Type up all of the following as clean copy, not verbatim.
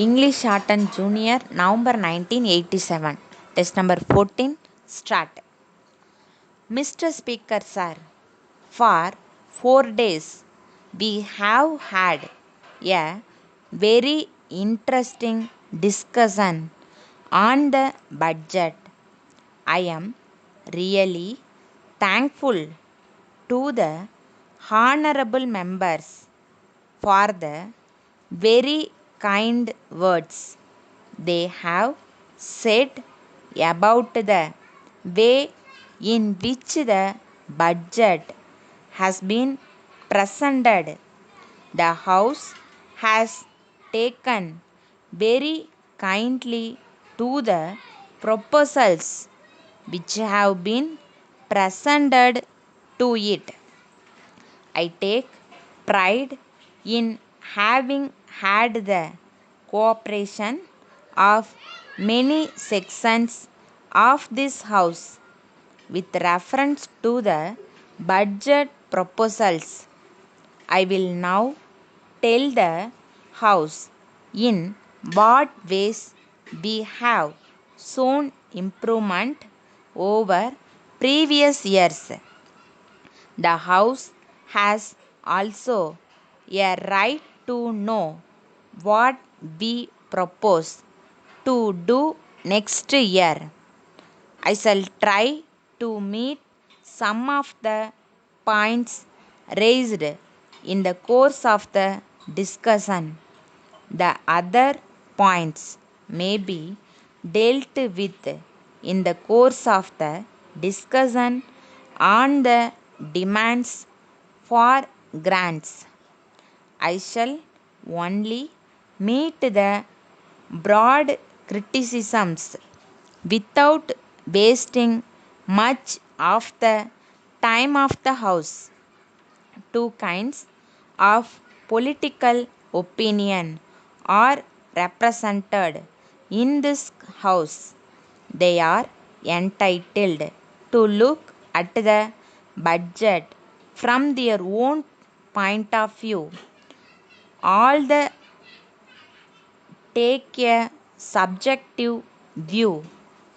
English Shorten Junior, November 1987. Test number 14. Start. Mr. Speaker, sir, for 4 days we have had a very interesting discussion on the budget. I am really thankful to the honorable members for the very kind words they have said about the way in which the budget has been presented. The House has taken very kindly to the proposals which have been presented to it. I take pride in having had the cooperation of many sections of this House with reference to the budget proposals. I will now tell the House in what ways we have shown improvement over previous years. The House has also a right to know what we propose to do next year. I shall try to meet some of the points raised in the course of the discussion. The other points may be dealt with in the course of the discussion on the demands for grants. I shall only meet the broad criticisms without wasting much of the time of the House. Two kinds of political opinion are represented in this House. They are entitled to look at the budget from their own point of view. All the take a subjective view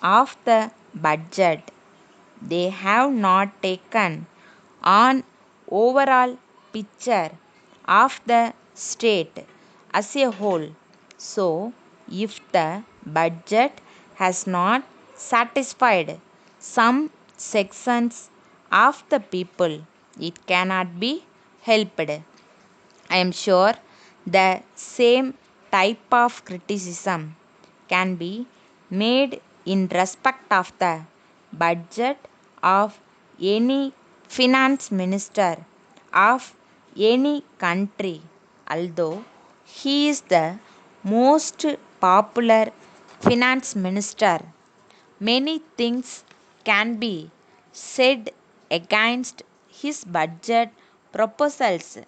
of the budget. They have not taken an overall picture of the state as a whole. So, if the budget has not satisfied some sections of the people, it cannot be helped. I am sure the same type of criticism can be made in respect of the budget of any finance minister of any country, although he is the most popular finance minister. Many things can be said against his budget proposals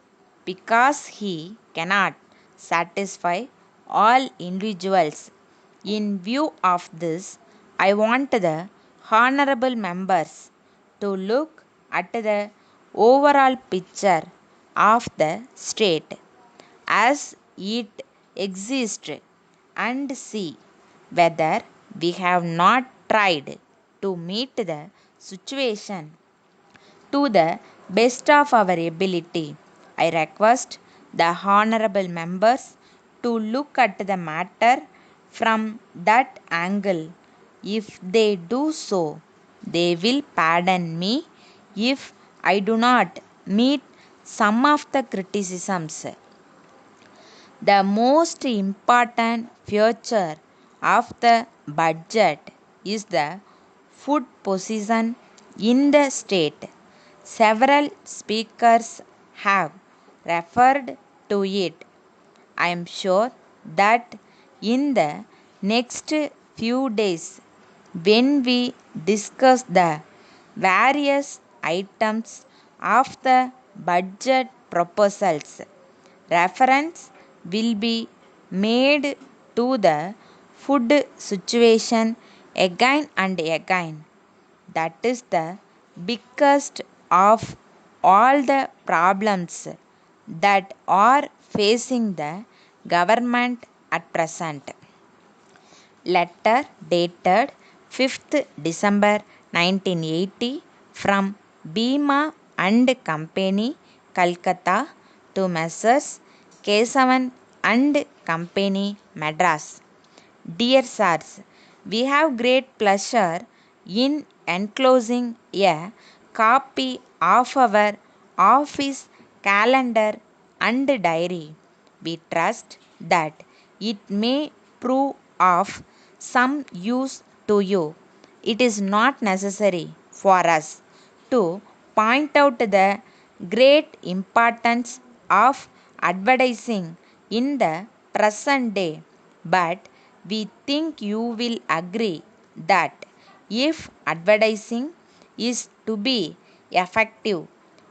because he cannot satisfy all individuals. In view of this, I want the honorable members to look at the overall picture of the state as it exists and see whether we have not tried to meet the situation to the best of our ability. I request the honorable members to look at the matter from that angle. If they do so, they will pardon me if I do not meet some of the criticisms. The most important feature of the budget is the food position in the state. Several speakers have referred to it. I am sure that in the next few days, when we discuss the various items of the budget proposals, reference will be made to the food situation again and again. That is the biggest of all the problems that are facing the government at present. Letter dated 5th December 1980 from Bhima and Company, Calcutta to Messrs. Kesavan and Company, Madras. Dear Sirs, we have great pleasure in enclosing a copy of our office calendar and diary. We trust that it may prove of some use to you. It is not necessary for us to point out the great importance of advertising in the present day, but we think you will agree that if advertising is to be effective,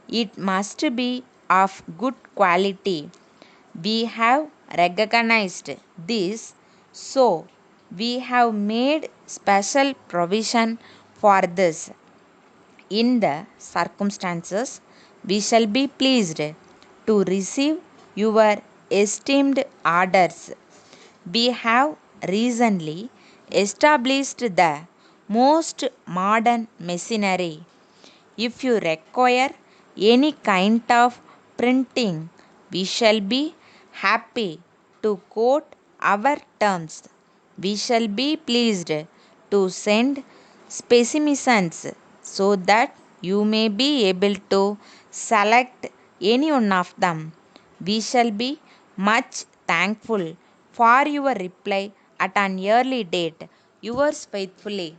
it must be of good quality. We have recognized this, so we have made special provision for this. In the circumstances, we shall be pleased to receive your esteemed orders. We have recently established the most modern machinery. If you require any kind of printing, we shall be happy to quote our terms. We shall be pleased to send specimens so that you may be able to select any one of them. We shall be much thankful for your reply at an early date. Yours faithfully,